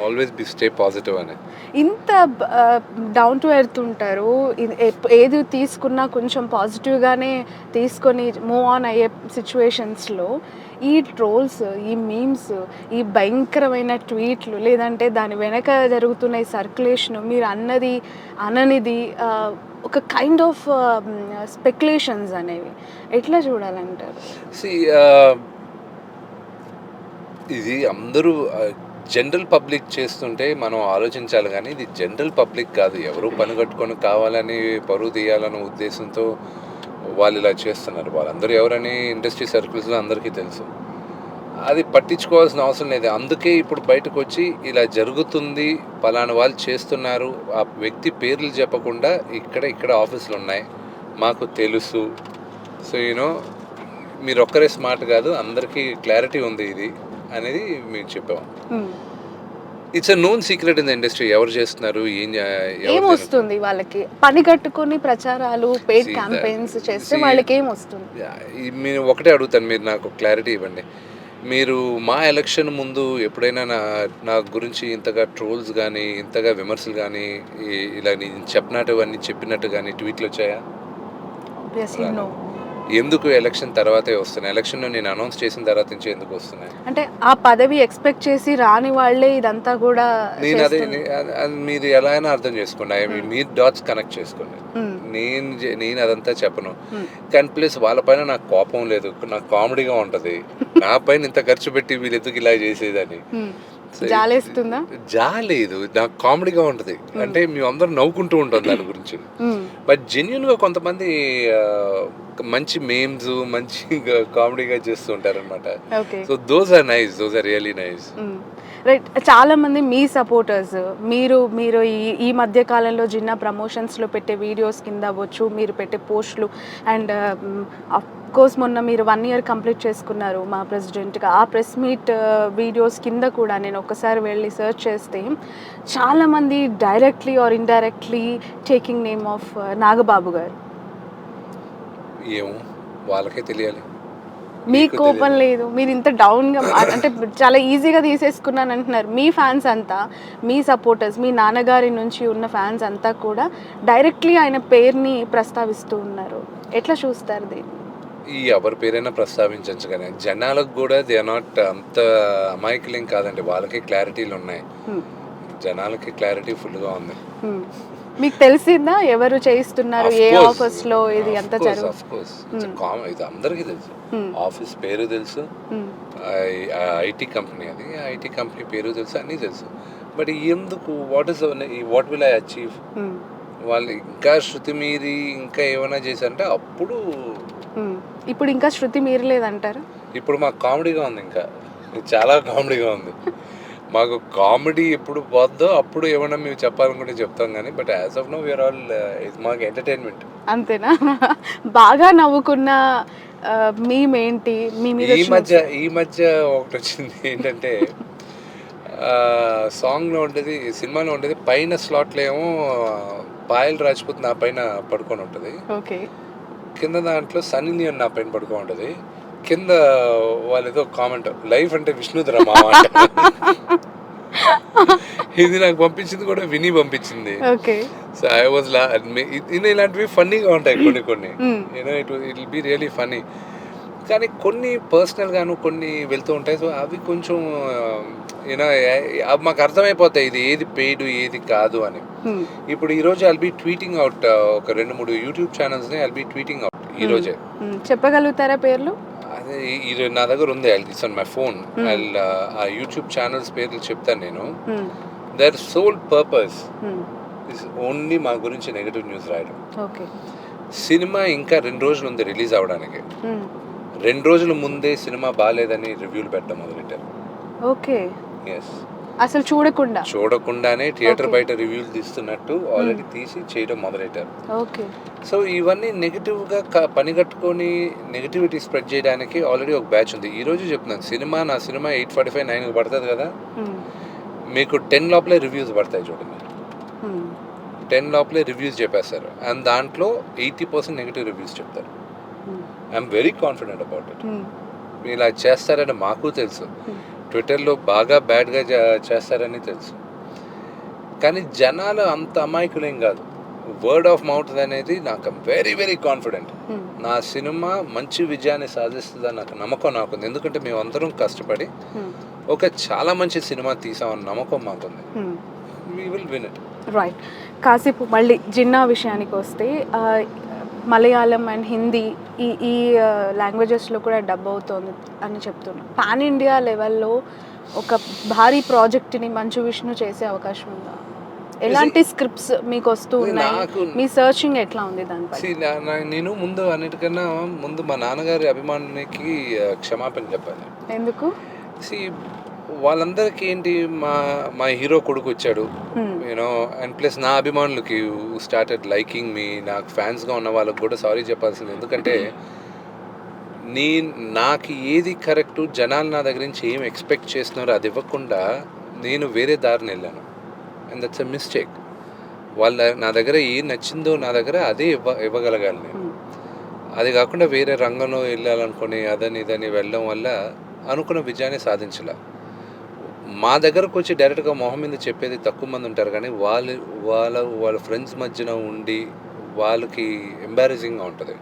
Always stay positive అని. ఇంత down to earth ఉంటారు. ఏది తీసుకున్నా కొంచెం పాజిటివ్‌గానే తీసుకొని మూవ్ ఆన్ అయ్యే సిట్యుయేషన్స్‌లో ఈ ట్రోల్స్, ఈ మీమ్స్, ఈ భయంకరమైన ట్వీట్లు లేదంటే దాని వెనక జరుగుతున్న ఈ సర్క్యులేషన్ మీరు అన్నది, అననిది ఒక కైండ్ ఆఫ్ స్పెక్యులేషన్స్ అనేవి ఎట్లా చూడాలంటారు? సీ ఇది అందరూ జనరల్ పబ్లిక్ చేస్తుంటే మనం ఆలోచించాలి కానీ ఇది జనరల్ పబ్లిక్ కాదు. ఎవరో పని కట్టుకొని కావాలని పరువు తీయాలనే ఉద్దేశంతో వాళ్ళు ఇలా చేస్తున్నారు. వాళ్ళందరూ ఎవరని ఇండస్ట్రీ సర్కిల్స్లో అందరికీ తెలుసు. అది పట్టించుకోవాల్సిన అవసరం లేదు. అందుకే ఇప్పుడు బయటకు వచ్చి ఇలా జరుగుతుంది, పలానా వాళ్ళు చేస్తున్నారు, ఆ వ్యక్తి పేర్లు చెప్పకుండా ఇక్కడ ఆఫీసులు ఉన్నాయి, మాకు తెలుసు. సో మీరు ఒక్కరే స్మార్ట్ కాదు, అందరికీ క్లారిటీ ఉంది ఇది అనేది మేము చెప్పాము. It's a known secret in the industry. ఎవరు చేస్తున్నారు, ఏమొస్తుంది వాళ్ళకి? పని కట్టుకొని ప్రచారాలు, పెయిడ్ క్యాంపెయిన్స్ చేస్తే వాళ్ళకి ఏమొస్తుంది? మీరు ఒకటే అడుగుతాను, మీరు నాకు క్లారిటీ ఇవ్వండి. మీరు మా ఎలక్షన్ ముందు ఎప్పుడైనా నా గురించి ఇంతగా ట్రోల్స్ కానీ, ఇంతగా విమర్శలు కానీ, ఇలా నేను చెప్పినట్టు కానీ ట్వీట్లు వచ్చాయా? Obviously no. ఎందుకు ఎలక్షన్ తర్వాతే వస్తున్నాయి? ఎలక్షన్లో నేను అనౌన్స్ చేసిన తర్వాత నుంచి ఎందుకు వస్తున్నాయి? అంటే ఆ పదవి ఎక్స్పెక్ట్ చేసి రాని వాళ్ళే ఇదంతా కూడా నేను అదే మీరు ఎలా అయినా అర్థం చేసుకోండి. మీరు డాట్స్ కనెక్ట్ చేసుకోండి. నేను అదంతా చెప్పను. కానీ ప్లస్ వాళ్ళ పైన నాకు కోపం లేదు, నాకు కామెడీగా ఉంటుంది. నా పైన ఇంత ఖర్చు పెట్టి వీళ్ళు ఎందుకు ఇలా చేసేదని జాలేస్తుందా? జాలేదు, నాకు కామెడీగా ఉంటుంది. అంటే మేము అందరం నవ్వుకుంటూ ఉంటాం దాని గురించి. బట్ జెన్యున్గా కొంతమంది మంచి మేమ్స్, మంచి కామెడీగా చేస్తూ ఉంటారు అనమాట. So those are nice, those are really nice. Right. చాలా మంది మీ సపోర్టర్స్ మీరు ఈ మధ్య కాలంలో జిన్నా ప్రమోషన్స్లో పెట్టే వీడియోస్ కింద అవ్వచ్చు, మీరు పెట్టే పోస్టులు అండ్ కోర్స్ మొన్న మీరు 1 year కంప్లీట్ చేసుకున్నారు మా ప్రెసిడెంట్గా. ఆ ప్రెస్ మీట్ వీడియోస్ కింద కూడా నేను ఒకసారి వెళ్ళి సెర్చ్ చేస్తే చాలామంది directly or indirectly taking name of Nagababu గారు. ఏమో వాళ్ళకే తెలియాలి. మీకు కోపం లేదు, మీరు ఇంత డౌన్గా అంటే చాలా ఈజీగా తీసేసుకున్నాను అంటున్నారు. మీ ఫ్యాన్స్ అంతా, మీ సపోర్టర్స్, మీ నాన్నగారి నుంచి ఉన్న ఫ్యాన్స్ అంతా కూడా డైరెక్ట్లీ ఆయన పేరుని ప్రస్తావిస్తూ ఉన్నారు. ఎట్లా చూస్తారు దీన్ని? ఎవరి పేరైనా ప్రస్తావించవచ్చు కానీ జనాలకు కూడా దే ఆర్ నాట్ అంత అమాయకులేం కాదండి. వాళ్ళకి క్లారిటీలు ఉన్నాయి. జనాలకి క్లారిటీ ఫుల్గా ఉంది. మీకు తెలిసిందా ఎవరు చేయిస్తున్నారు, ఏ ఆఫీస్లో ఇది అంతా జరుగుతుంది? ఇది అందరికీ తెలుసు. ఆఫీస్ పేరు తెలుసు, ఐటీ కంపెనీ, అది ఐటీ కంపెనీ పేరు తెలుసు, అన్నీ తెలుసు. బట్ ఎందుకు వాట్ విల్ ఐ అచీవ్? వాళ్ళు ఇంకా శృతి మీరి ఇంకా ఏమైనా చేశారంటే అప్పుడు ఇప్పుడు ఇంకా శృతి మీరలేదంటారు. ఇప్పుడు మాకు కామెడీగా ఉంది, ఇంకా చాలా కామెడీగా ఉంది. మాకు కామెడీ ఎప్పుడు పోద్దో అప్పుడు ఏమన్నా మేము చెప్పాలనుకుంటే చెప్తాం కానీ but as of now we're all మాకు ఎంటర్టైన్మెంట్. అంతేనా? బాగా నవ్వుకున్న మీమ్ ఏంటి? ఈ మధ్య ఒకటి వచ్చింది ఏంటంటే సాంగ్లో ఉండేది, సినిమాలో ఉండేది, పైన స్లాట్లో ఏమో పాయల్ రాజ్పూత్ నా పైన పడుకొని ఉంటుంది. ఓకే. కింద దాంట్లో సన్నీ లియోన్ నా పైన పడుకొని ఉంటుంది. కింద వాళ్ళు ఏదో కామెంట్, లైఫ్ అంటే విష్ణుధర మామ. ఇది నాకు పంపించింది కూడా విని పంపించింది. సో ఐ వాజ్ ఇలాంటివి ఫన్నీగా ఉంటాయి కొన్ని it will be really funny. కానీ కొన్ని పర్సనల్ గాను కొన్ని వెళ్తూ ఉంటాయి. సో అవి కొంచెం మాకు అర్థమైపోతాయి ఇది ఏది పెయిడ్ ఏది కాదు అని. ఇప్పుడు ఈరోజు ఐల్ బి ట్వీటింగ్ అవుట్ ఒక 2-3 యూట్యూబ్ ఛానల్స్ని ఐల్ బి ట్వీటింగ్ అవుట్ ఈరోజే. చెప్పగలుగుతారా పేర్లు? అదే నా దగ్గర ఉంది, I give on my phone. ఆ యూట్యూబ్ ఛానల్స్ పేర్లు చెప్తాను నేను. Their sole purpose is only మా గురించి నెగటివ్ న్యూస్ రాయడం. సినిమా ఇంకా 2 రోజులు ఉంది రిలీజ్ అవ్వడానికి. 2 రోజుల ముందే సినిమా బాగాలేదని రివ్యూలు పెట్టడం మొదలెట్టారు. ఓకే. ఎస్, అసలు చూడకుండానే థియేటర్ బయట రివ్యూలు తీస్తున్నట్టు ఆల్రెడీ తీసి చేయడం మొదలెట్టారు. ఓకే. సో ఇవన్నీ నెగిటివ్గా పని కట్టుకొని నెగిటివిటీ స్ప్రెడ్ చేయడానికి ఆల్రెడీ ఒక బ్యాచ్ ఉంది. ఈరోజు చెప్తున్నాను, నా సినిమా 8:45, 9కి పడుతుంది కదా, మీకు 10 లోపలే రివ్యూస్ పడతాయి చూడండి. 10 లోపలే రివ్యూస్ చెప్పేస్తారు అండ్ దాంట్లో 80% నెగిటివ్ రివ్యూస్ చెప్తారు. I'm very confident about it. మీరు ఇలా చేస్తారని మాకు తెలుసు. ట్విట్టర్లో బాగా బ్యాడ్గా చేస్తారని తెలుసు, కానీ జనాలు అంత అమాయకులేం కాదు. వర్డ్ ఆఫ్ మౌత్ అనేది నాకు వెరీ వెరీ కాన్ఫిడెంట్. నా సినిమా మంచి విజయాన్ని సాధిస్తుందని నాకు నమ్మకం నాకుంది. ఎందుకంటే మేము అందరం కష్టపడి ఒక చాలా మంచి సినిమా తీసామన్న నమ్మకం మాకుంది. We will win it. Right. కాసేపు మళ్ళీ జిన్నా విషయానికి వస్తే మలయాళం అండ్ హిందీ ఈ లాంగ్వేజెస్లో కూడా డబ్ అవుతుంది అని చెప్తున్నాను. పాన్ ఇండియా లెవెల్లో ఒక భారీ ప్రాజెక్ట్ని మంచు విష్ణు చేసే అవకాశం ఉందా? ఎలాంటి స్క్రిప్ట్స్ మీకు వస్తూ ఉన్నాయి? మీ సర్చింగ్ ఎట్లా ఉంది దానిపై? నేను ముందు అన్నిటికన్నా ముందు మా నాన్నగారి అభిమానునికి క్షమాపణ చెప్పాలి. ఎందుకు? వాళ్ళందరికీ ఏంటి, మా హీరో కొడుకు వచ్చాడు యూనో, అండ్ ప్లస్ నా అభిమానులకి స్టార్టెడ్ లైకింగ్ మీ, నాకు ఫ్యాన్స్గా ఉన్న వాళ్ళకి కూడా సారీ చెప్పాల్సింది. ఎందుకంటే నాకు ఏది కరెక్టు, జనాలు నా దగ్గర నుంచి ఏం ఎక్స్పెక్ట్ చేస్తున్నారో అది ఇవ్వకుండా నేను వేరే దారిని వెళ్ళాను. And that's a mistake. నా దగ్గర ఏం నచ్చిందో నా దగ్గర అదే ఇవ్వగలగాలి నేను. అది కాకుండా వేరే రంగంలో వెళ్ళాలనుకుని అదని ఇదని వెళ్ళడం వల్ల అనుకున్న విజయాన్ని సాధించలే. మా దగ్గరకు వచ్చి డైరెక్ట్గా మొహం మీద చెప్పేది తక్కువ మంది ఉంటారు, కానీ వాళ్ళ ఫ్రెండ్స్ మధ్యన ఉండి వాళ్ళకి ఎంబారసింగ్గా ఉంటుంది.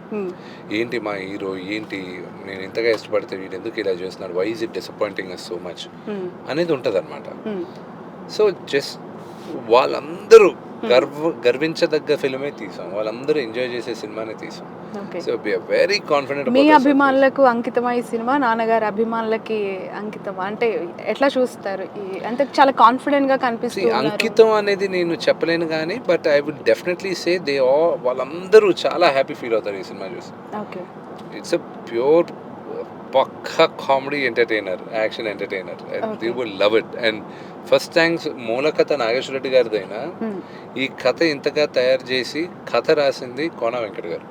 ఏంటి మా హీరో, ఏంటి నేను ఇంతగా ఇష్టపడితే వీడు ఎందుకు ఇలా చేస్తున్నాడు, why is it disappointing us so much అనేది ఉంటుంది అనమాట. సో జస్ట్ వాళ్ళందరూ గర్వించదగ్గ ఫిల్మే తీసాం, వాళ్ళందరూ ఎంజాయ్ చేసే సినిమానే తీసాం. So very confident. మీ అభిమానులకు అంకితమై సినిమా, నాన్నగారి అభిమానులకి అంకితమా అంటే ఎట్లా చూస్తారు? అంటే చాలా కాన్ఫిడెంట్ గా కనిపిస్తుంది. అంకితం అనేది నేను చెప్పలేను కానీ, but I would definitely say వాళ్ళందరూ చాలా హ్యాపీ ఫీల్ అవుతారు ఈ సినిమా చూసి. Okay. It's a pure pakka comedy entertainer, action entertainer. They would love it. And first thanks మూల కథ నాగేశ్వర రెడ్డి గారిదైనా ఈ కథ ఇంతగా తయారు చేసి కథ రాసింది కోన వెంకట్ గారు.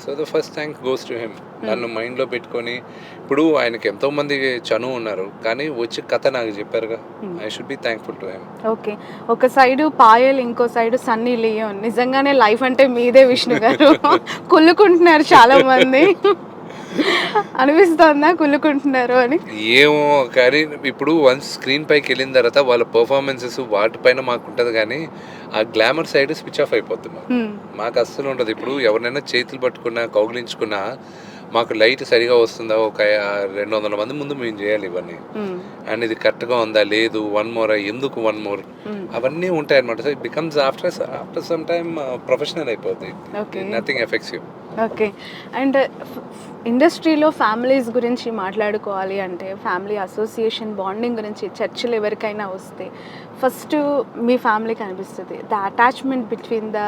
So the first thank goes to him. నన్ను మైండ్లో పెట్టుకొని, ఇప్పుడు ఆయనకి ఎంతోమంది చనువు ఉన్నారు కానీ వచ్చి కథ నాకు చెప్పారుగా, I should be thankful to him. Okay. ఒక సైడు పాయల్, ఇంకో సైడు సన్నీ లియోన్. నిజంగానే లైఫ్ అంటే మీదే విష్ణు గారు. కుళ్ళుకుంటున్నారు చాలా మంది. అనిపిస్తుందా కుళ్ళుకుంటున్నారు అని? ఏమో కానీ ఇప్పుడు వన్స్ స్క్రీన్ పైకి వెళ్ళిన తర్వాత వాళ్ళ పర్ఫార్మెన్సెస్ వాటిపైన మాకు ఉంటుంది, కానీ ఆ గ్లామర్ సైడ్ స్విచ్ ఆఫ్ అయిపోతున్నాం. మాకు అస్సలు ఉండదు. ఇప్పుడు ఎవరినైనా చేతులు పట్టుకున్నా కౌగిలించుకున్నా మాకు లైట్ సరిగా వస్తుందా, ఒక 200 మంది ముందు మేము చేయాలి ఇవన్నీ, అండ్ ఇది కరెక్ట్గా ఉందా లేదు, వన్ మోర్ ఎందుకు వన్ మోర్ అవన్నీ ఉంటాయి అనమాట. So it becomes after some time professional అయిపోతుంది. Nothing affects you. Okay. And ఇండస్ట్రీలో ఫ్యామిలీస్ గురించి మాట్లాడుకోవాలి అంటే, ఫ్యామిలీ అసోసియేషన్ బాండింగ్ గురించి చర్చలు ఎవరికైనా వస్తే ఫస్ట్ మీ ఫ్యామిలీకి అనిపిస్తుంది. The attachment between the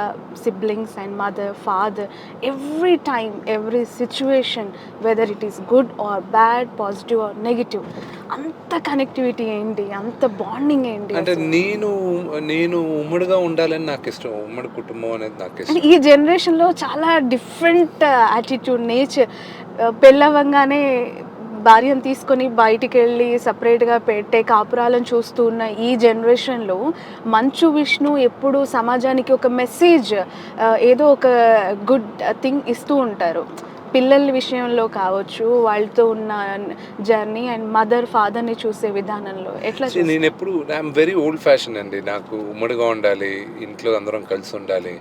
siblings and mother, father, every time, every situation, whether it is good or bad, positive or negative, అంత కనెక్టివిటీ ఏంటి, అంత బాండింగ్ ఏంటి? అంటే నేను ఉమ్మడిగా ఉండాలని నాకు ఇష్టం. ఉమ్మడి కుటుంబం అనేది నాకు ఇష్టం. ఈ జనరేషన్లో చాలా డిఫరెంట్ యాటిట్యూడ్, నేచర్. పెళ్ళవంగానే భార్యను తీసుకొని బయటికి వెళ్ళి సపరేట్గా పెట్టే కాపురాలను చూస్తూ ఉన్న ఈ జనరేషన్లో మంచు విష్ణు ఎప్పుడు సమాజానికి ఒక మెసేజ్, ఏదో ఒక గుడ్ థింగ్ ఇస్తూ ఉంటారు. పిల్లల విషయంలో కావచ్చు, వాళ్ళతో ఉన్న జర్నీ అండ్ మదర్ ఫాదర్ని చూసే విధానంలో ఎట్లా? నేను ఎప్పుడు ఐఎమ్ వెరీ ఓల్డ్ ఫ్యాషన్ అండి. నాకు ఉమ్మడిగా ఉండాలి, ఇంట్లో అందరం కలిసి ఉండాలి.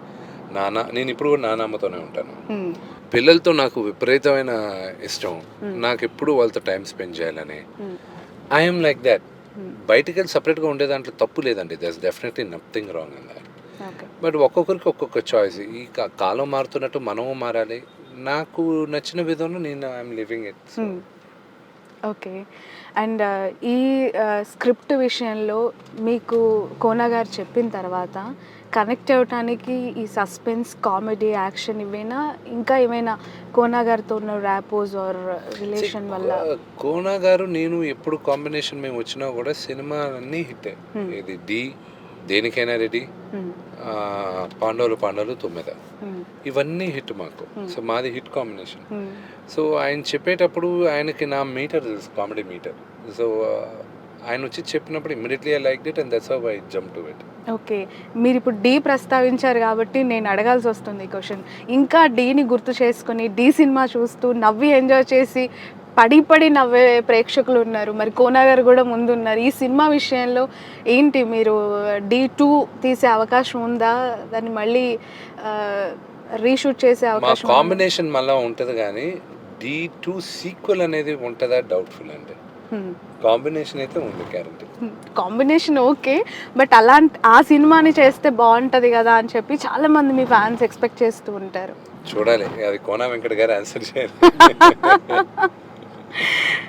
నేను ఇప్పుడు కూడా నాన్నమ్మతోనే ఉంటాను. పిల్లలతో నాకు విపరీతమైన ఇష్టం. నాకు ఎప్పుడు వాళ్ళతో టైం స్పెండ్ చేయాలని. I'm like that. బయటికి వెళ్ళి సపరేట్గా ఉండే దాంట్లో తప్పు లేదండి. That's definitely nothing wrong in that. But ఒక్కొక్కరికి ఒక్కొక్క చాయిస్. ఈ కాలం మారుతున్నట్టు మనము మారాలి. నాకు నచ్చిన విధంలో నేను I'm living it. Okay. And ఈ స్క్రిప్ట్ విషయంలో మీకు కోన గారు చెప్పిన తర్వాత కనెక్ట్ అవ్వటానికి ఈ సస్పెన్స్, కామెడీ, యాక్షన్ ఇవేనా, ఇంకా ఏమైనా కోన గారితో ఉన్న ర్యాపోజ్ ఆర్ రిలేషన్ వల్ల? కోన గారు నేను ఎప్పుడు కాంబినేషన్ మేము వచ్చినా కూడా సినిమా అన్నీ హిట్. ఇది దేనికైనా రెడీ, పాండవులు 9 ఇవన్నీ హిట్ మాకు. సో మాది హిట్ కాంబినేషన్. సో ఆయన చెప్పేటప్పుడు ఆయనకి నా మీటర్ తెలుసు, కామెడీ మీటర్. సో ఆయన వచ్చి చెప్పినప్పుడు immediately I like it and that's how I jump to it. Okay. మీరు ఇప్పుడు డీ ప్రస్తావించారు కాబట్టి నేను అడగాల్సి వస్తుంది ఈ క్వశ్చన్. ఇంకా డీని గుర్తు చేసుకొని డీ సినిమా చూస్తూ నవ్వి ఎంజాయ్ చేసి పడి పడి నవ్వే ప్రేక్షకులు ఉన్నారు. మరి కోన గారు కూడా ముందున్నారు. ఈ సినిమా విషయంలో ఏంటి మీరు D2 తీసే అవకాశం ఉందా? దాన్ని మళ్ళీ రీషూట్ చేసే మా అవకాశం ఉందా? కాంబినేషన్ మళ్ళా ఉంటది గానీ, D2 సీక్వెల్ అనేది ఉంటదా డౌట్‌ఫుల్ అండి. కాంబినేషన్ అయితే ఉంది గ్యారంటీ. Combination okay. బట్ ఆ సినిమాని చేస్తే బావుంటది గదా! అని చెప్పి చాలామంది మీ ఫ్యాన్స్ ఎక్స్‌పెక్ట్ చేస్తూ ఉంటారు. చూడాలి. అది కోన వెంకట్ గారు ఆన్సర్ చేయాలి.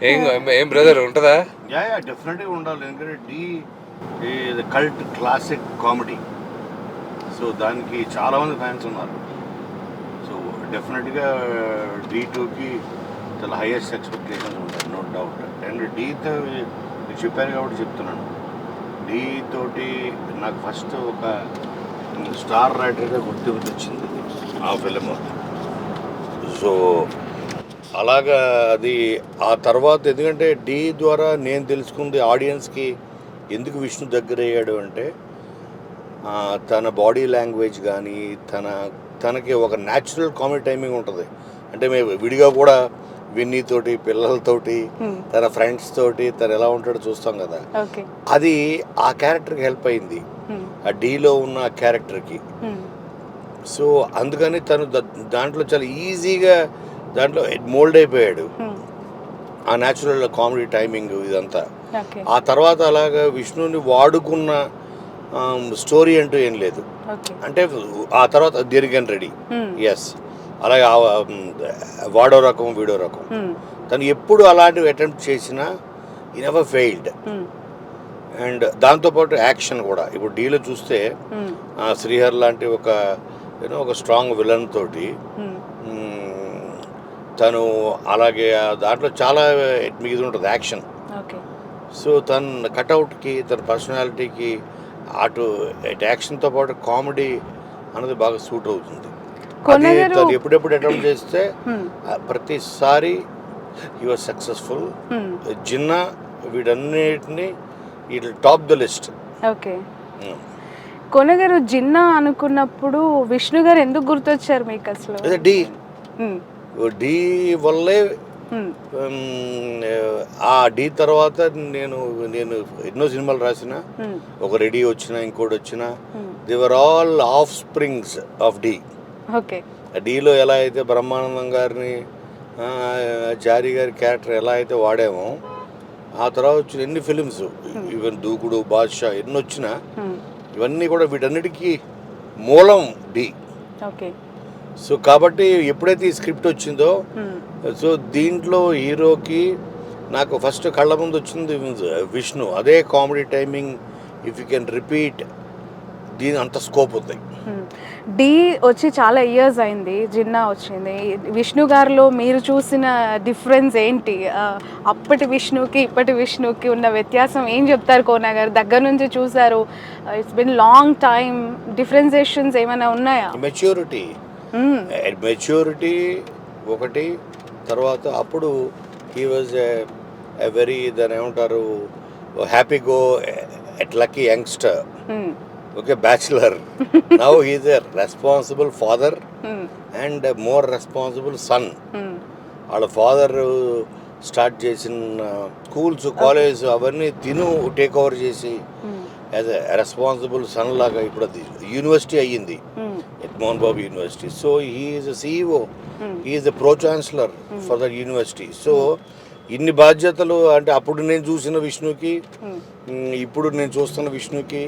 ఏం ఏం బ్రదర్ ఉంటదా? యా డెఫినెట్గా ఉండాలి. ఎందుకంటే డి ఇది కల్ట్ క్లాసిక్ కామెడీ. సో దానికి చాలామంది ఫ్యాన్స్ ఉన్నారు. సో డెఫినెట్గా D2కి చాలా హైయెస్ట్ ఎక్స్పెక్టేషన్స్ ఉంటాయి, నో డౌట్. అండ్ డీతో మీరు చెప్పారు కాబట్టి చెప్తున్నాను. డీ తోటి నాకు ఫస్ట్ ఒక స్టార్ రైటర్గా గుర్తింపు తెచ్చింది ఆ ఫిలిం. సో అలాగా అది ఆ తర్వాత ఎందుకంటే డీ ద్వారా నేను తెలుసుకుంది ఆడియన్స్కి ఎందుకు విష్ణు దగ్గర అయ్యాడు అంటే తన బాడీ లాంగ్వేజ్ కానీ తనకి ఒక న్యాచురల్ కామెడీ టైమింగ్ ఉంటుంది. అంటే మేము విడిగా కూడా విన్నీతోటి పిల్లలతోటి తన ఫ్రెండ్స్ తోటి తను ఎలా ఉంటాడో చూస్తాం కదా, అది ఆ క్యారెక్టర్కి హెల్ప్ అయింది, ఆ డీలో ఉన్న క్యారెక్టర్కి. సో అందుకని తను దాంట్లో చాలా ఈజీగా దాంట్లో మోల్డ్ అయిపోయాడు, ఆ న్యాచురల్ కామెడీ టైమింగ్ ఇదంతా. ఆ తర్వాత అలాగా విష్ణుని వాడుకున్న స్టోరీ అంటూ ఏం లేదు. అంటే ఆ తర్వాత దీర్ఘన్ రెడీ, ఎస్, అలాగే వాడో రకం వీడో రకం. తను ఎప్పుడు అలాంటివి అటెంప్ట్ చేసినా ఈ నెవర్ ఫెయిల్డ్. అండ్ దాంతోపాటు యాక్షన్ కూడా ఇప్పుడు డీలో చూస్తే శ్రీహర్ లాంటి ఒక స్ట్రాంగ్ విలన్ తోటి తను అలాగే దాంట్లో చాలా మీద ఉంటుంది యాక్షన్. సో తన కట్అవుట్కి తన పర్సనాలిటీకి అటు యాక్షన్తో పాటు కామెడీ అన్నది బాగా సూట్ అవుతుంది. అది తను ఎప్పుడెప్పుడు అటెంప్ట్ చేస్తే ప్రతిసారి హీ వాజ్ సక్సెస్ఫుల్. జిన్నా వీటన్నిటిని it top the list. Okay, Kona గారు జిన్నా అనుకున్నప్పుడు విష్ణు గారు ఎందుకు గుర్తొచ్చారు మీకు అసలు? అదే డి వల్లే. ఆ డీ తర్వాత నేను ఎన్నో సినిమాలు రాసిన, ఒక రెడీ వచ్చిన, ఇంకోటి వచ్చిన, they are all offsprings of D. Okay, డీలో ఎలా అయితే బ్రహ్మానందం గారిని జారీ గారి క్యారెక్టర్ ఎలా అయితే వాడామో, ఆ తర్వాత వచ్చిన ఎన్ని ఫిలిమ్స్, ఈవెన్ దూకుడు, బాద్షా ఎన్ని వచ్చినా ఇవన్నీ కూడా వీటన్నిటికీ మూలం డీ. ఓకే, సో కాబట్టి ఎప్పుడైతే ఈ స్క్రిప్ట్ వచ్చిందో, సో దీంట్లో హీరోకి నాకు ఫస్ట్ కళ్ళ ముందు వచ్చింది విష్ణు. అదే comedy timing if you can repeat, దీని అంత స్కోప్ ఉంది. డీ వచ్చి చాలా ఇయర్స్ అయింది, జిన్నా వచ్చింది. విష్ణు గారిలో మీరు చూసిన డిఫరెన్స్ ఏంటి? అప్పటి విష్ణుకి ఇప్పటి విష్ణుకి ఉన్న వ్యత్యాసం ఏం చెప్తారు కోన గారు? దగ్గర నుంచి చూసారు, it's been long time, differentiations ఏమైనా ఉన్నాయా? మెచ్యూరిటీ ఒకటి. తర్వాత అప్పుడు హీ వాజ్ ఎ వెరీ దాని ఏమంటారు, happy go at lucky youngster. Okay, bachelor. Now he's a responsible father and more responsible son. వాళ్ళ ఫాదర్ స్టార్ట్ చేసిన స్కూల్స్, కాలేజ్ అవన్నీ టేక్ ఓవర్ చేసి యాజ్ ఎ రెస్పాన్సిబుల్ సన్ లాగా ఇప్పుడు అది యూనివర్సిటీ అయ్యింది, Mohan Babu university. So he is a CEO, he is a pro chancellor for that university. So ఇన్ని బాధ్యతలు అంటే అప్పుడు నేను చూసిన విష్ణుకి ఇప్పుడు నేను చూస్తున్న విష్ణుకి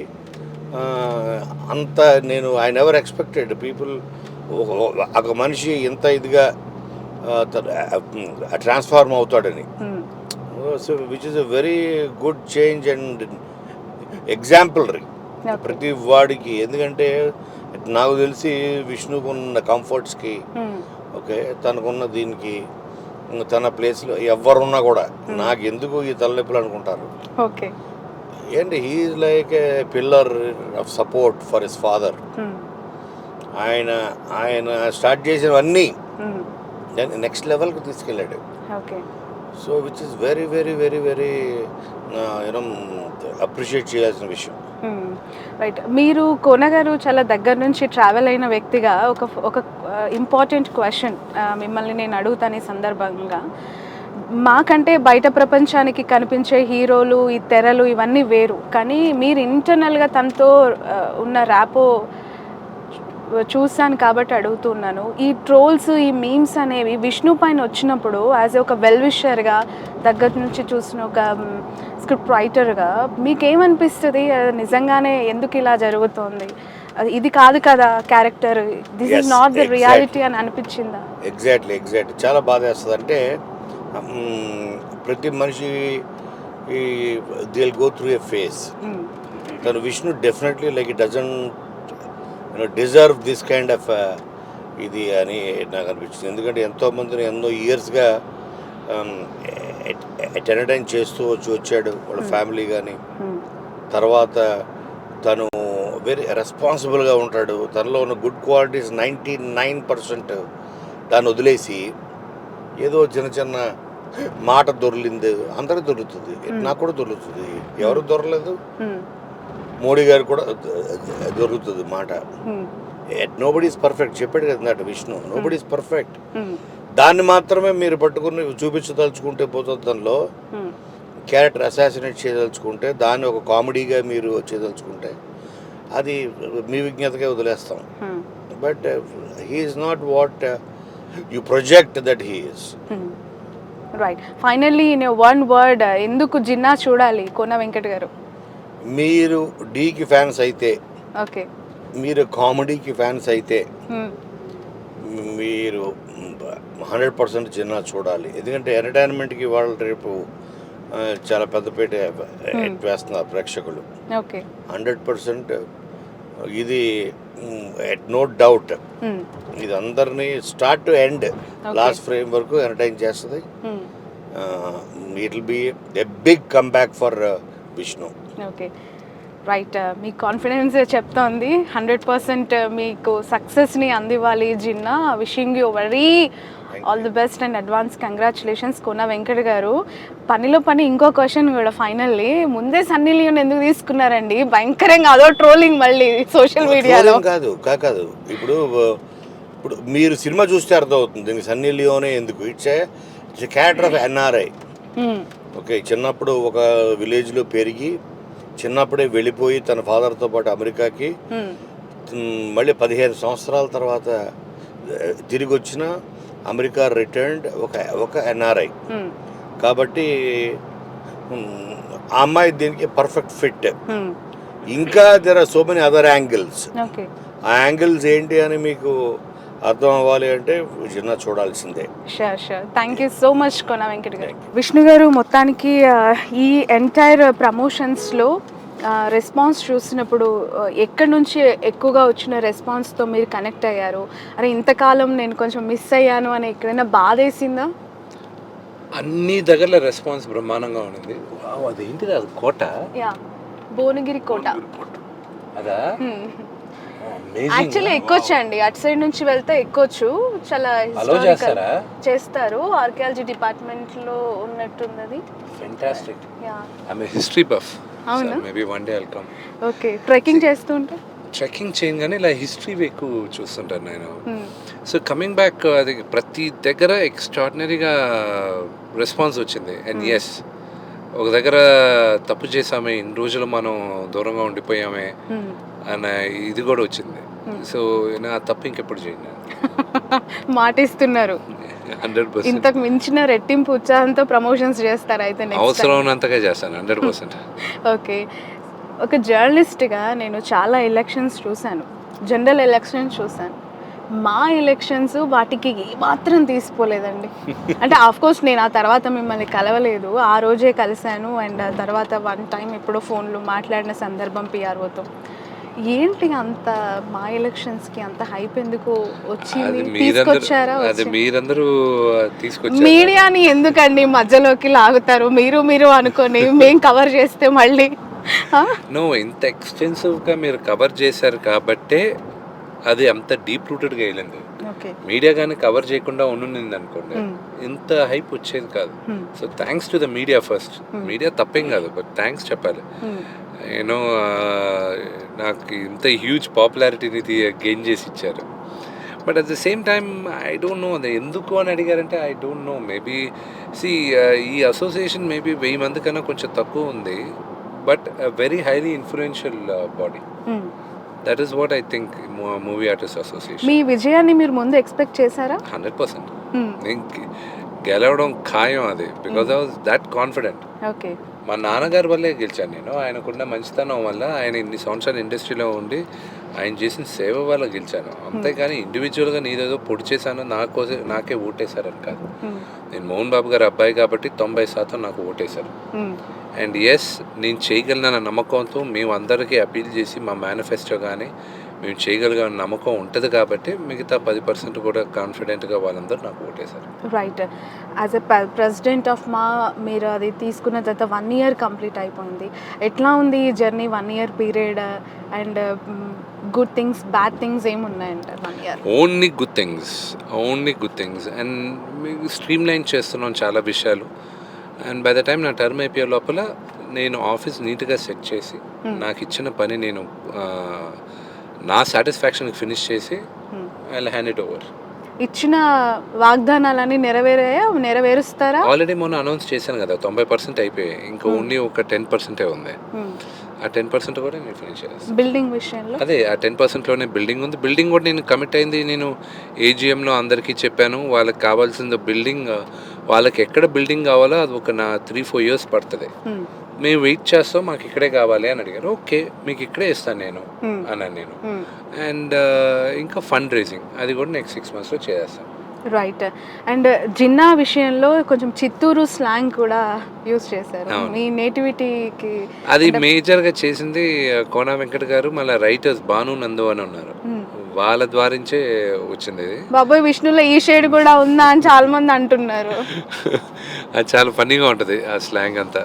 అంత ఐ నెవర్ ఎక్స్పెక్టెడ్ పీపుల్ ఒక మనిషి ఇంత ఇదిగా ట్రాన్స్ఫార్మ్ అవుతాడని. So which is a very good change and exemplary ప్రతి వాడికి. ఎందుకంటే నాకు తెలిసి విష్ణుకు ఉన్న కంఫర్ట్స్కి, ఓకే, తనకున్న దీనికి, తన ప్లేస్లో ఎవరున్నా కూడా నాకు ఎందుకు ఈ తలనొప్పులు అనుకుంటారు. ఓకే, ఏంటి he's like a pillar of support for his father. ఆయన స్టార్ట్ చేసినవన్నీ నెక్స్ట్ లెవెల్కి తీసుకెళ్ళాడు. So which is very very very very you know appreciate చేయాల్సిన విషయం. రైట్, మీరు కోన గారు చాలా దగ్గర నుంచి ట్రావెల్ అయిన వ్యక్తిగా ఒక ఇంపార్టెంట్ క్వశ్చన్ మిమ్మల్ని నేను అడుగుతాను ఈ సందర్భంగా. మాకంటే బయట ప్రపంచానికి కనిపించే హీరోలు ఈ తెరలు ఇవన్నీ వేరు, కానీ మీరు ఇంటర్నల్గా తనతో ఉన్న ర్యాపో చూశాను కాబట్టి అడుగుతున్నాను. ఈ ట్రోల్స్, ఈ మీమ్స్ అనేవి విష్ణు పైన వచ్చినప్పుడు యాజ్ ఒక వెల్ విషర్గా దగ్గర నుంచి చూసిన ఒక స్క్రిప్ట్ రైటర్గా మీకేమనిపిస్తుంది? నిజంగానే ఎందుకు ఇలా జరుగుతోంది, ఇది కాదు కదా character, this is not the reality అని అనిపించిందా? ఎగ్జాక్ట్లీ చాలా బాధ వేస్తుంది. అంటే ప్రతి మనిషి they will go through a phase. తను Vishnu definitely like it doesn't deserve this kind of ఇది అని నాకు అనిపించింది. ఎందుకంటే ఎంతోమందిని ఎన్నో ఇయర్స్గా ఎంటర్టైన్ చేస్తూ వచ్చాడు వాళ్ళ ఫ్యామిలీ కానీ. తర్వాత తను వెరీ రెస్పాన్సిబుల్గా ఉంటాడు. తనలో ఉన్న గుడ్ క్వాలిటీస్ 99% దాన్ని వదిలేసి ఏదో చిన్న మాట దొరికింది, అందరికి దొరుకుతుంది, నాకు కూడా దొరుకుతుంది, ఎవరు దొరకలేదు, మోడీ గారు కూడా దొరుకుతుంది మాట. నోబడీ ఈజ్ పర్ఫెక్ట్ చెప్పాడు కదా అన్నట్టు విష్ణు, నోబడీ ఈజ్ పర్ఫెక్ట్. దాన్ని మాత్రమే మీరు పట్టుకుని చూపించదలుచుకుంటే పోతుంది. దానిలో క్యారెక్టర్ అసాసినేట్ చేయదలుచుకుంటే, దాన్ని ఒక కామెడీగా మీరు చేయదలుచుకుంటే అది మీ విజ్ఞతగా వదిలేస్తాం. But he is not what you project that he is. Right. Finally in one word, ఎందుకు జిన్నా చూడాలి కోన వెంకట్ గారు? మీరు డీకి ఫ్యాన్స్ అయితే, ఓకే, మీరు కామెడీకి ఫ్యాన్స్ అయితే మీరు 100% జిన్నా చూడాలి. ఎందుకంటే ఎంటర్టైన్మెంట్కి వాళ్ళు రేపు చాలా పెద్దపేట వేస్తున్నారు ప్రేక్షకులు. ఓకే, 100% ఇది నో డౌట్. ఇది అందరినీ start to end last frame వరకు ఎంటర్టైన్ చేస్తుంది. It will be a big comeback for Vishnu. Okay, right. మీ కాన్ఫిడెన్స్ చెప్తోంది 100% మీకు సక్సెస్ని అందివ్వాలి Ginna. Wishing you very all the best and advance congratulations Kona Venkat గారు. పనిలో పని ఇంకో క్వశ్చన్ కూడా ఫైనల్లీ, ముందే సన్నీ లియోన్ ఎందుకు తీసుకున్నారండి? భయంకరంగా అదో ట్రోలింగ్ మళ్ళీ సోషల్ మీడియాలో. కాదు ఇప్పుడు మీరు సినిమా చూస్తే అర్థమవుతుంది దీనికి సన్నీ లియోనే ఎందుకు. It's character of NRI. Okay, చిన్నప్పుడు ఒక విలేజ్లో పెరిగి చిన్నప్పుడే వెళ్ళిపోయి తన ఫాదర్తో పాటు అమెరికాకి, మళ్ళీ 15 సంవత్సరాల తర్వాత తిరిగి వచ్చిన అమెరికా రిటర్న్డ్ ఒక ఎన్ఆర్ఐ. కాబట్టి ఆ అమ్మాయి దీనికి పర్ఫెక్ట్ ఫిట్. ఇంకా there are so many other angles. ఆ యాంగిల్స్ ఏంటి అని మీకు అర్థం అవ్వాలి అంటే చిన్న చూడాల్సిందే. Sure. Thank you so much Kona Venkat గారు. విష్ణు గారు, మొత్తానికి ఈ ఎంటైర్ ప్రమోషన్స్లో రెస్పాన్స్ చూసినప్పుడు ఎక్కడి నుంచి ఎక్కువగా వచ్చిన రెస్పాన్స్తో మీరు కనెక్ట్ అయ్యారు? అరే ఇంతకాలం నేను కొంచెం మిస్ అయ్యాను అని ఎక్కడైనా బాధ వేసిందా? అన్ని దగ్గర రెస్పాన్స్ బ్రహ్మాండంగా ఉంది. అదేంటిది, అది కోట? యా, భువనగిరి కోట. అదా? యాక్చువల్లీ ఎక్కొచ్చండి, అటు సైడ్ నుంచి వెళ్తే ఎక్కొచ్చు. చాలా చేస్తారు, ఆర్కియాలజీ డిపార్ట్మెంట్ లో ఉన్నట్టున్నది. Fantastic. I am history buff. అవునా? Maybe one day I'll come. Okay, trekking చేస్తుంటే? ట్రెక్కింగ్ చేయను కానీ ఇలా హిస్టరీ ఎక్కువ చూస్తుంటాను నేను. సో కమింగ్ బ్యాక్, అది ప్రతి దగ్గర ఎక్స్ట్రాడినరీగా రెస్పాన్స్ వచ్చింది. అండ్ ఎస్, ఒక దగ్గర తప్పు చేసామే, ఇన్ని రోజులు మనం దూరంగా ఉండిపోయామే అన్న ఇది కూడా వచ్చింది. సో నా తప్పు ఇంకెప్పుడు చేయండి మాటిస్తున్నారు. 100%. ఇంతకు మించిన రెట్టింపు ఉత్సాహంతో ప్రమోషన్స్ చేస్తారు అయితే? అవసరం ఉన్నంతగా చేస్తాను 100%. ఓకే, ఒక జర్నలిస్ట్గా నేను చాలా ఎలక్షన్స్ చూశాను, జనరల్ ఎలక్షన్స్ చూశాను. మా ఎలక్షన్స్ వాటికి ఏమాత్రం తీసిపోలేదండి. అంటే ఆఫ్కోర్స్ నేను ఆ తర్వాత మిమ్మల్ని కలవలేదు, ఆ రోజే కలిశాను. అండ్ ఆ తర్వాత వన్ టైం ఎప్పుడో ఫోన్లో మాట్లాడిన సందర్భం పిఆర్ఓతో. ఏంటి అంత మా ఎలక్షన్స్కి అంత హైప్ ఎందుకు వచ్చింది? తీసుకొచ్చారా? మీరందరూ తీసుకొచ్చారు. మీడియాని ఎందుకండి మధ్యలోకి లాగుతారు? మీరు అనుకొని మేము కవర్ చేస్తే మళ్ళీ ఇంత ఎక్స్టెన్సివ్గా మీరు కవర్ చేశారు కాబట్టే అది అంత డీప్ రూటెడ్గా వెళ్ళింది. మీడియా కానీ కవర్ చేయకుండా ఉండింది అనుకోండి, ఇంత హైప్ వచ్చేది కాదు. So thanks to the media first. Media తప్పేం కాదు, బట్ థ్యాంక్స్ చెప్పాలి. యూనో నాకు ఇంత హ్యూజ్ పాపులారిటీని గెయిన్ చేసి ఇచ్చారు. But at the same time I don't know అది ఎందుకు అని అడిగారంటే ఐ డోంట్ నో మేబీ ఈ అసోసియేషన్ మేబీ 1000 మంది కన్నా కొంచెం తక్కువ ఉంది but very highly influential body. That is what I think movie artist association. మీ విజయాన్ని మీరు ముందు ఎక్స్పెక్ట్ చేశారా? 100%. నేను గెలవడం ఖాయం అది because I was that confident. Okay. మా నాన్నగారి వల్లే గెలిచాను నేను. ఆయనకున్న మంచితనం వల్ల, ఆయన ఇన్ని సంవత్సరాలు ఇండస్ట్రీలో ఉండి ఆయన చేసిన సేవ వల్ల గెలిచాను. అంతేకాని ఇండివిజువల్గా నేనేదో పొడి చేశాను నాకే ఓటేశారని కాదు. నేను మోహన్ బాబు గారి అబ్బాయి కాబట్టి 90% నాకు ఓటేశారు. అండ్ ఎస్, నేను చేయగలనన్న నమ్మకంతో మేము అందరికీ అపీల్ చేసి మా మేనిఫెస్టో కానీ మేము చేయగలిగిన నమ్మకం ఉంటుంది కాబట్టి మిగతా 10% కూడా కాన్ఫిడెంట్గా వాళ్ళందరూ నాకు ఓటేశారు. Right. As a president of మీరు అది తీసుకున్న తర్వాత 1 year కంప్లీట్ అయిపోయింది. ఎట్లా ఉంది ఈ journey 1 year period? And good things, bad things ఏమున్నాయంటారు 1 year? Only good things. And మీకు స్ట్రీమ్ లైన్ చేస్తున్నాం చాలా విషయాలు. అండ్ బై ద టైం నా టర్మ్ అయిపోయే లోపల నేను ఆఫీస్ నీట్గా సెట్ చేసి నాకు ఇచ్చిన పని నేను నా సాటిస్ఫాక్షన్కి ఫినిష్ చేసి I will hand it over. ఇచ్చిన వాగ్దానాలన్నీ నెరవేరుస్తారా? ఆల్రెడీ మొన్న అనౌన్స్ చేశాను కదా, 90% అయిపోయాయి. ఇంకా ఓన్లీ ఒక 10% ఉంది. ఆ 10% కూడా నేను ఫినిష్ చేస్తాను. బిల్డింగ్ విషయంలో అదే ఆ 10%లోనే బిల్డింగ్ ఉంది. బిల్డింగ్ కూడా నేను కమిట్ అయింది. నేను ఏజిఎంలో అందరికీ చెప్పాను, వాళ్ళకి కావాల్సింది బిల్డింగ్, వాళ్ళకి ఎక్కడ బిల్డింగ్ కావాలో అది ఒక 3-4 years పడుతుంది. మేము వెయిట్ చేస్తాం, మాకు ఇక్కడే కావాలి అని అడిగారు. ఓకే, మీకు ఇక్కడే ఇస్తాను నేను అన్నాను నేను. అండ్ ఇంకా ఫండ్ రైజింగ్ అది కూడా నెక్స్ట్ 6 monthsలో చేస్తాను. రైట్. అండ్ జిన్నా విషయంలో కొంచెం చిత్తూరు స్లాంగ్ కూడా యూజ్ చేశారు. మీ నేటివిటీకి అది మేజర్గా చేసింది కోన వెంకట్ గారు, మళ్ళీ రైటర్స్ భాను నందు అని ఉన్నారు, వాళ్ళ ద్వారించే వచ్చింది ఇది. బాబోయ్, విష్ణులో ఈ షేడ్ కూడా ఉందా అని చాలా మంది అంటున్నారు. అది చాలా ఫన్నీగా ఉంటుంది ఆ స్లాంగ్ అంతా.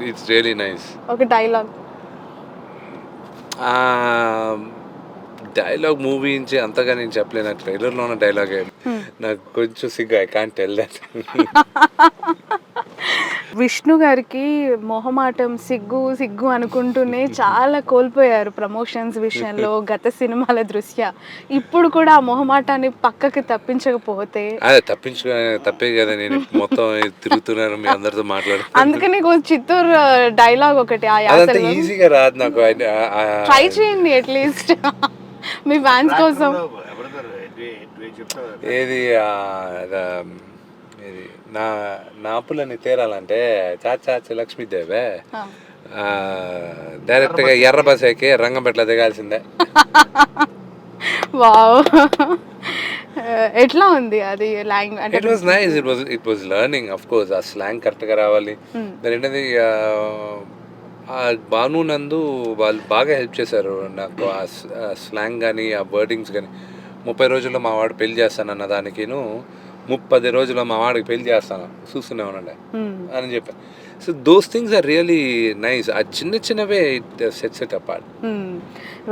It's really nice. ఒక డైలాగ్ మూవీ నుంచి అంతగా నేను చెప్పలేను. ట్రైలర్లో ఉన్న డైలాగే నాకు కొంచెం సిగ్గు, I can't tell that. Vishnu గారికి మొహమాటం, సిగ్గు అనుకుంటూనే చాలా కోల్పోయారు ప్రమోషన్స్ విషయంలో గత సినిమాల దృష్ట్యా. ఇప్పుడు కూడా ఆ మొహమాటాన్ని పక్కకి తప్పించకపోతే అదే తప్పే కదా, నేను మొత్తం తిరుగుతున్నాను మీ అందరితో మాట్లాడు. అందుకని చిత్తూరు డైలాగ్ ఒకటి ఈజీగా రాదు నాకు. ట్రై చేయండి అట్లీస్ట్ మీ ఫ్యాన్స్ కోసం. ఏది నాపులని తేరాలంటే చాచి లక్ష్మీదేవే డైరెక్ట్గా ఎర్ర బస్ ఎక్కి రంగంపేటలో దిగాల్సిందే. వావ్, ఎట్లా ఉంది అది language? It was nice. It was learning. Of course ఆ స్లాంగ్ కరెక్ట్గా రావాలి. దాని ఏంటది, భాను నందు వాళ్ళు బాగా హెల్ప్ చేశారు నాకు. ఆ స్లాంగ్ కానీ ఆ వర్డింగ్స్ కానీ 30 రోజుల్లో మా వాడు పెళ్లి చేస్తానన్న దానికిను 30 రోజుల్లో మా వాడికి పెళ్లి చేస్తాను చూస్తూనే ఉండండి అని చెప్పాను. So those things are really nice. ఆ చిన్నవే it sets it apart.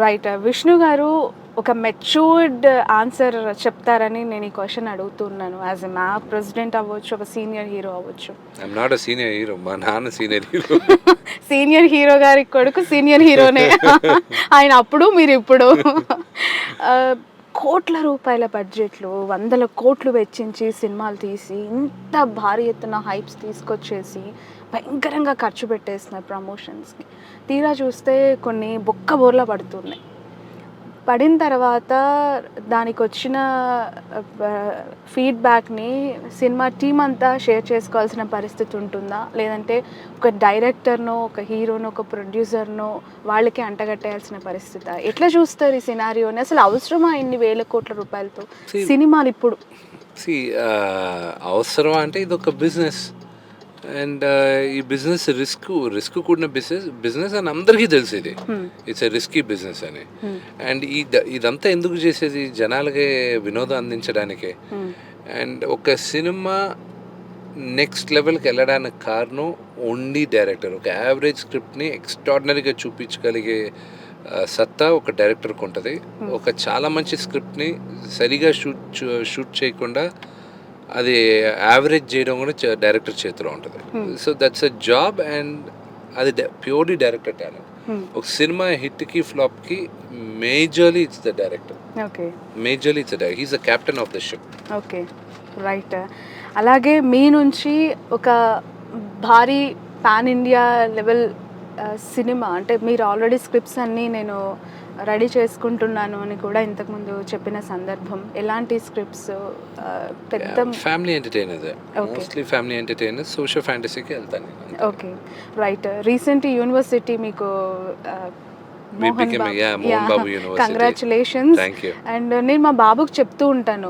Right. Vishnu గారు ఒక మెచ్యూర్డ్ ఆన్సర్ చెప్తారని నేను ఈ క్వశ్చన్ అడుగుతున్నాను. యాజ్ ఎ ప్రెసిడెంట్ అవ్వచ్చు, ఒక సీనియర్ హీరో అవ్వచ్చు. I'm not a senior hero, మా నాన్న సీనియర్ హీరో. సీనియర్ హీరో గారి కొడుకు సీనియర్ హీరోనే. ఆయన అప్పుడు, మీరు ఇప్పుడు. కోట్ల రూపాయల బడ్జెట్లు, 100 కోట్లు వెచ్చించి సినిమాలు తీసి ఇంత భారీ ఎత్తున హైప్స్ తీసుకొచ్చేసి భయంకరంగా ఖర్చు పెట్టేస్తున్నారు ప్రమోషన్స్కి. తీరా చూస్తే కొన్ని బొక్కబోర్లా పడుతున్నాయి. పడిన తర్వాత దానికి వచ్చిన ఫీడ్బ్యాక్ని సినిమా టీం అంతా షేర్ చేసుకోవాల్సిన పరిస్థితి ఉంటుందా, లేదంటే ఒక డైరెక్టర్నో, ఒక హీరోనో, ఒక ప్రొడ్యూసర్నో వాళ్ళకి అంటగట్టేయాల్సిన పరిస్థితి? ఎట్లా చూస్తారు ఈ సినారియోని? అసలు అవసరమా ఇన్ని వేల కోట్ల రూపాయలతో సినిమాలు ఇప్పుడు? అవసరమా అంటే ఇది ఒక బిజినెస్. అండ్ ఈ బిజినెస్ రిస్క్ కూడిన బిజినెస్ అని అందరికీ తెలుసు. ఇది ఇట్స్ ఎ రిస్కీ బిజినెస్ అని. అండ్ ఇదంతా ఎందుకు చేసేది? జనాలకే వినోదం అందించడానికే. అండ్ ఒక సినిమా నెక్స్ట్ లెవెల్కి వెళ్ళడానికి కారణం ఓన్లీ డైరెక్టర్. ఒక యావరేజ్ స్క్రిప్ట్ని ఎక్స్ట్రాడినరీగా చూపించగలిగే సత్తా ఒక డైరెక్టర్కి ఉంటుంది. ఒక చాలా మంచి స్క్రిప్ట్ని సరిగా షూట్ చేయకుండా అది యావరేజ్ చేయడం కూడా డైరెక్టర్ చేతిలో ఉంటుంది. So that's a job. And అది ప్యూర్లీ డైరెక్టర్ టాలెంట్. ఒక సినిమా హిట్కి ఫ్లాప్కి majorly it's the director, okay majorly it's the he's the captain of the ship. Okay right. అలాగే మీ నుంచి ఒక భారీ పాన్ ఇండియా లెవెల్ సినిమా అంటే మీరు ఆల్రెడీ స్క్రిప్ట్స్ అన్నీ నేను రెడీ చేసుకుంటున్నాను అని కూడా ఇంతకుముందు చెప్పిన సందర్భం. ఎలాంటి స్క్రిప్ట్స్? పెద్ద family entertainer, Okay. Mostly family entertainer, social ఫ్యాంటసీకి వెళ్తాను నేను. Okay right. రీసెంట్ యూనివర్సిటీ మీకు We became a- yeah, Mohan Babu university. Congratulations. Thank you. And నేను మా బాబుకి చెప్తూ ఉంటాను,